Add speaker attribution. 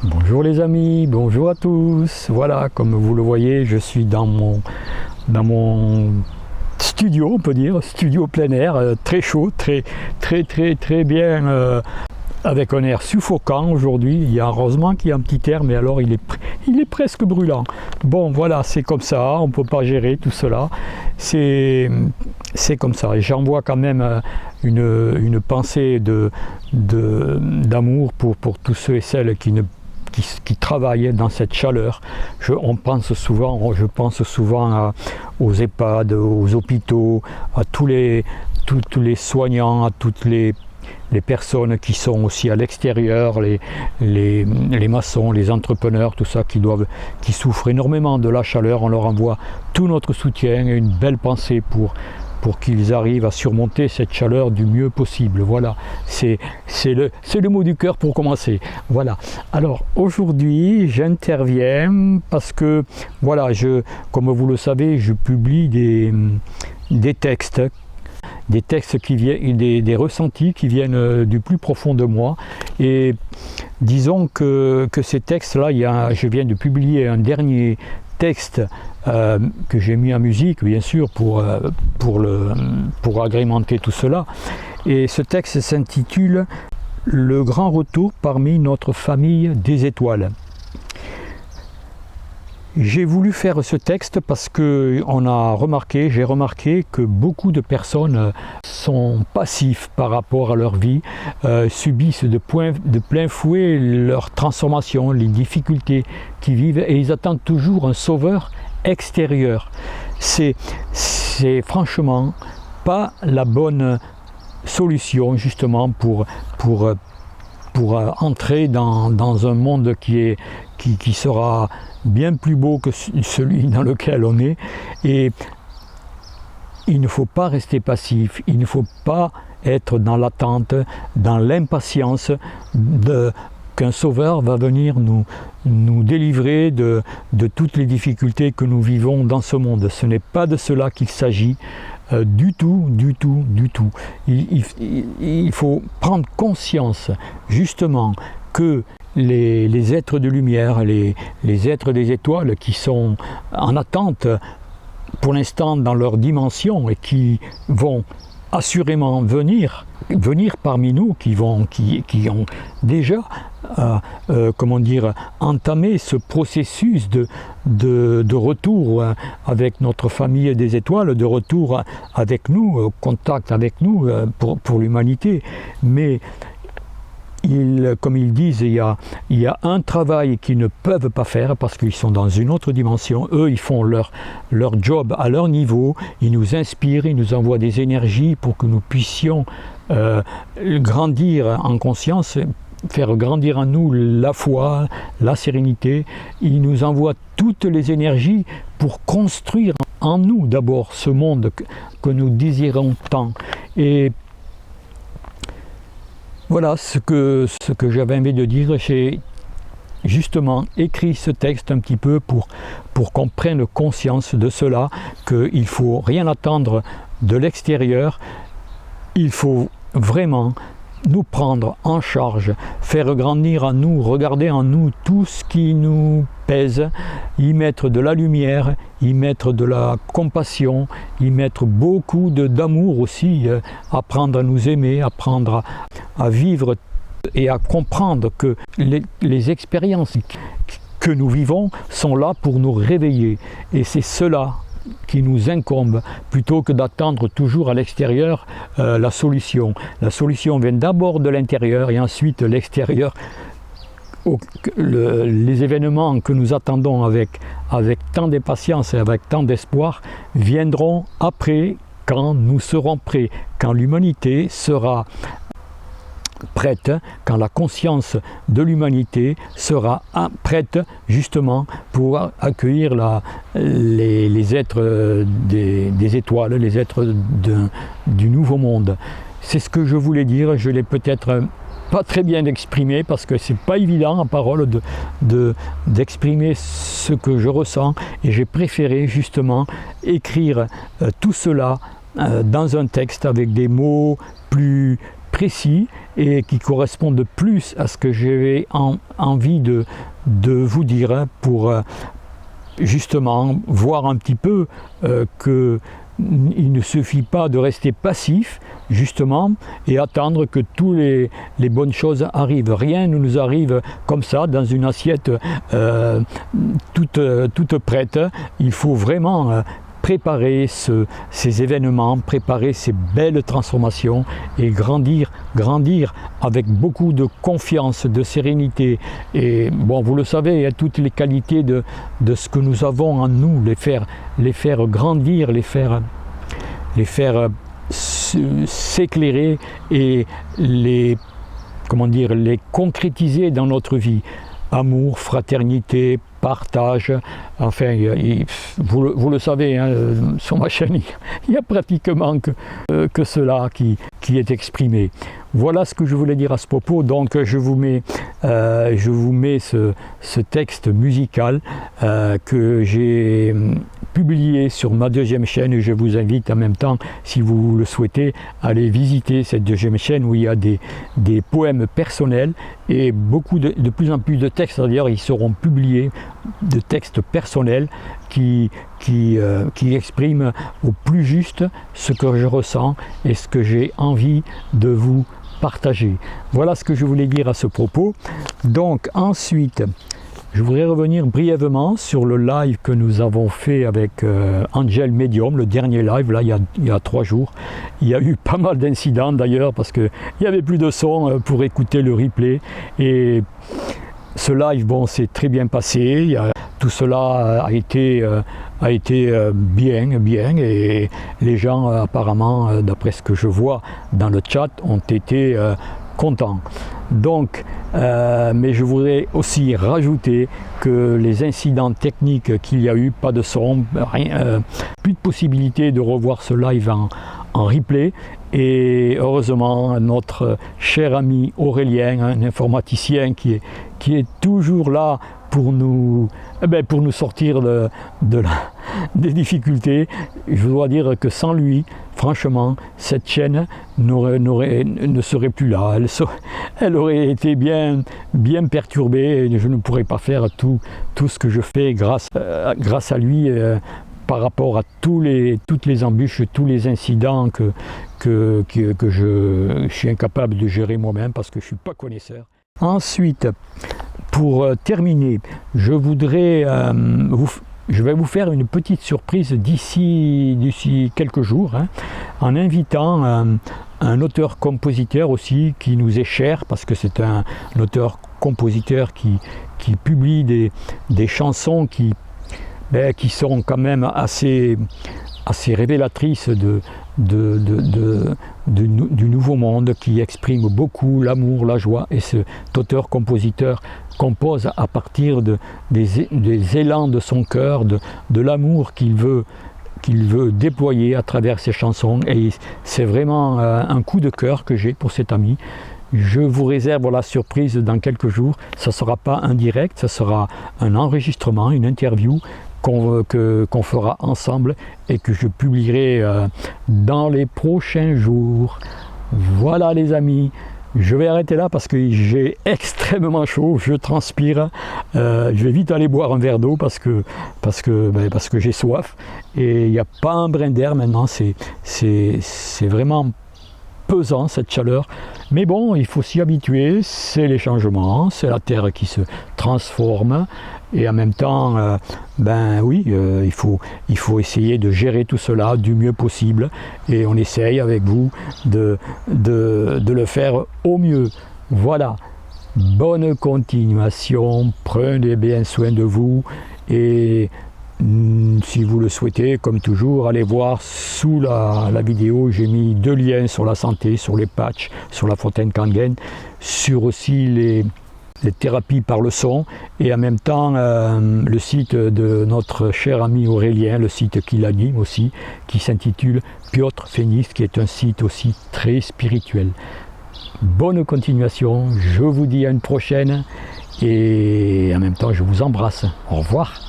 Speaker 1: Bonjour les amis, bonjour à tous. Voilà, comme vous le voyez, je suis dans mon studio, on peut dire, studio plein air, très chaud, très bien, avec un air suffocant aujourd'hui. Il y a heureusement qu'il y a un petit air, mais alors il est presque brûlant. Bon, voilà, c'est comme ça, on ne peut pas gérer tout cela. C'est comme ça. Et j'envoie quand même une pensée d'amour pour tous ceux et celles qui travaillent dans cette chaleur. Je pense souvent aux EHPAD, aux hôpitaux, à tous les soignants, à toutes les personnes qui sont aussi à l'extérieur, les maçons, les entrepreneurs, tout ça, qui souffrent énormément de la chaleur. On leur envoie tout notre soutien et une belle pensée pour qu'ils arrivent à surmonter cette chaleur du mieux possible. Voilà, c'est le mot du cœur pour commencer. Voilà. Alors aujourd'hui, j'interviens parce que, voilà, comme vous le savez, je publie des textes qui viennent, des ressentis qui viennent du plus profond de moi. Et disons que ces textes-là, je viens de publier un dernier texte que j'ai mis en musique, bien sûr, pour agrémenter tout cela. Et ce texte s'intitule « Le grand retour parmi notre famille des étoiles ». J'ai voulu faire ce texte parce que j'ai remarqué que beaucoup de personnes sont passifs par rapport à leur vie, subissent de plein fouet leur transformation, les difficultés qu'ils vivent, et ils attendent toujours un sauveur extérieur. C'est franchement pas la bonne solution justement pour entrer dans un monde qui sera bien plus beau que celui dans lequel on est. Et il ne faut pas rester passif, il ne faut pas être dans l'attente, dans l'impatience qu'un sauveur va venir nous délivrer de toutes les difficultés que nous vivons dans ce monde. Ce n'est pas de cela qu'il s'agit. Du tout. Il faut prendre conscience justement que les êtres de lumière, les êtres des étoiles qui sont en attente pour l'instant dans leur dimension et qui vont assurément venir parmi nous, qui ont déjà entamé ce processus de retour avec notre famille des étoiles, de retour avec nous, contact avec nous pour l'humanité. Mais comme ils disent, il y a un travail qu'ils ne peuvent pas faire parce qu'ils sont dans une autre dimension. Eux, ils font leur job à leur niveau, ils nous inspirent, ils nous envoient des énergies pour que nous puissions grandir en conscience, faire grandir en nous la foi, la sérénité. Ils nous envoient toutes les énergies pour construire en nous d'abord ce monde que nous désirons tant. Et voilà ce que j'avais envie de dire. J'ai justement écrit ce texte un petit peu pour qu'on prenne conscience de cela, qu'il ne faut rien attendre de l'extérieur. Il faut vraiment nous prendre en charge, faire grandir en nous, regarder en nous tout ce qui nous pèse, y mettre de la lumière, y mettre de la compassion, y mettre beaucoup d'amour aussi, apprendre à nous aimer, apprendre à vivre et à comprendre que les expériences que nous vivons sont là pour nous réveiller. Et c'est cela qui nous incombe, plutôt que d'attendre toujours à l'extérieur la solution. La solution vient d'abord de l'intérieur et ensuite l'extérieur. Les événements que nous attendons avec tant d'impatience et avec tant d'espoir viendront après, quand nous serons prêts, quand l'humanité sera prête, quand la conscience de l'humanité sera prête justement pour accueillir les êtres des étoiles, les êtres du nouveau monde. C'est ce que je voulais dire. Je l'ai peut-être pas très bien exprimé parce que c'est pas évident en parole d'exprimer ce que je ressens, et j'ai préféré justement écrire tout cela dans un texte avec des mots plus précis et qui correspondent plus à ce que j'avais envie de vous dire pour justement voir un petit peu que il ne suffit pas de rester passif justement et attendre que tous les bonnes choses arrivent. Rien ne nous arrive comme ça dans une assiette toute prête. Il faut vraiment préparer ces événements, préparer ces belles transformations et grandir avec beaucoup de confiance, de sérénité. Et bon, vous le savez, toutes les qualités de ce que nous avons en nous, les faire grandir, les faire s'éclairer et les concrétiser dans notre vie. Amour, fraternité, partage, enfin, vous le savez, hein, sur ma chaîne, il n'y a pratiquement que cela qui est exprimé. Voilà ce que je voulais dire à ce propos. Donc je vous mets ce texte musical que j'ai publié sur ma deuxième chaîne, et je vous invite en même temps, si vous le souhaitez, à aller visiter cette deuxième chaîne où il y a des poèmes personnels et de plus en plus de textes. D'ailleurs, ils seront publiés, de textes personnels qui expriment au plus juste ce que je ressens et ce que j'ai envie de vous partager. Voilà ce que je voulais dire à ce propos. Donc ensuite, je voudrais revenir brièvement sur le live que nous avons fait avec Angel Medium, le dernier live, là, il y a 3 jours. Il y a eu pas mal d'incidents d'ailleurs, parce qu'il n'y avait plus de son pour écouter le replay. Et ce live, bon, s'est très bien passé. Tout cela a été bien, et les gens, apparemment, d'après ce que je vois dans le chat, ont été contents. Donc, mais je voudrais aussi rajouter que les incidents techniques qu'il y a eu, pas de son, rien, plus de possibilité de revoir ce live en replay. Et heureusement, notre cher ami Aurélien, un informaticien qui est toujours là pour nous sortir des difficultés. Je dois dire que sans lui, franchement, cette chaîne ne serait plus là. Elle aurait été bien perturbée et je ne pourrais pas faire tout ce que je fais grâce à lui, par rapport à toutes les embûches, tous les incidents que je suis incapable de gérer moi-même parce que je ne suis pas connaisseur. Ensuite, pour terminer, je vais vous faire une petite surprise d'ici quelques jours, hein, en invitant un auteur-compositeur aussi qui nous est cher, parce que c'est un auteur-compositeur qui publie des chansons qui sont quand même assez révélatrices du nouveau monde, qui exprime beaucoup l'amour, la joie. Et cet auteur-compositeur compose à partir des élans de son cœur, de l'amour qu'il veut déployer à travers ses chansons. Et c'est vraiment un coup de cœur que j'ai pour cet ami. Je vous réserve la surprise dans quelques jours. Ça ne sera pas un direct, ça sera un enregistrement, une interview qu'on fera ensemble et que je publierai dans les prochains jours. Voilà les amis, je vais arrêter là parce que j'ai extrêmement chaud, je transpire. Je vais vite aller boire un verre d'eau parce que j'ai soif et il n'y a pas un brin d'air maintenant. C'est vraiment pesant cette chaleur, mais bon, il faut s'y habituer. C'est les changements, c'est la terre qui se transforme. Et en même temps, il faut essayer de gérer tout cela du mieux possible. Et on essaye avec vous de le faire au mieux. Voilà. Bonne continuation. Prenez bien soin de vous. Et si vous le souhaitez, comme toujours, allez voir sous la vidéo. J'ai mis 2 liens sur la santé, sur les patchs, sur la fontaine Kangen, sur aussi les thérapies par le son, et en même temps le site de notre cher ami Aurélien, le site qu'il anime aussi, qui s'intitule Piotr Fénis, qui est un site aussi très spirituel. Bonne continuation, je vous dis à une prochaine, et en même temps je vous embrasse. Au revoir.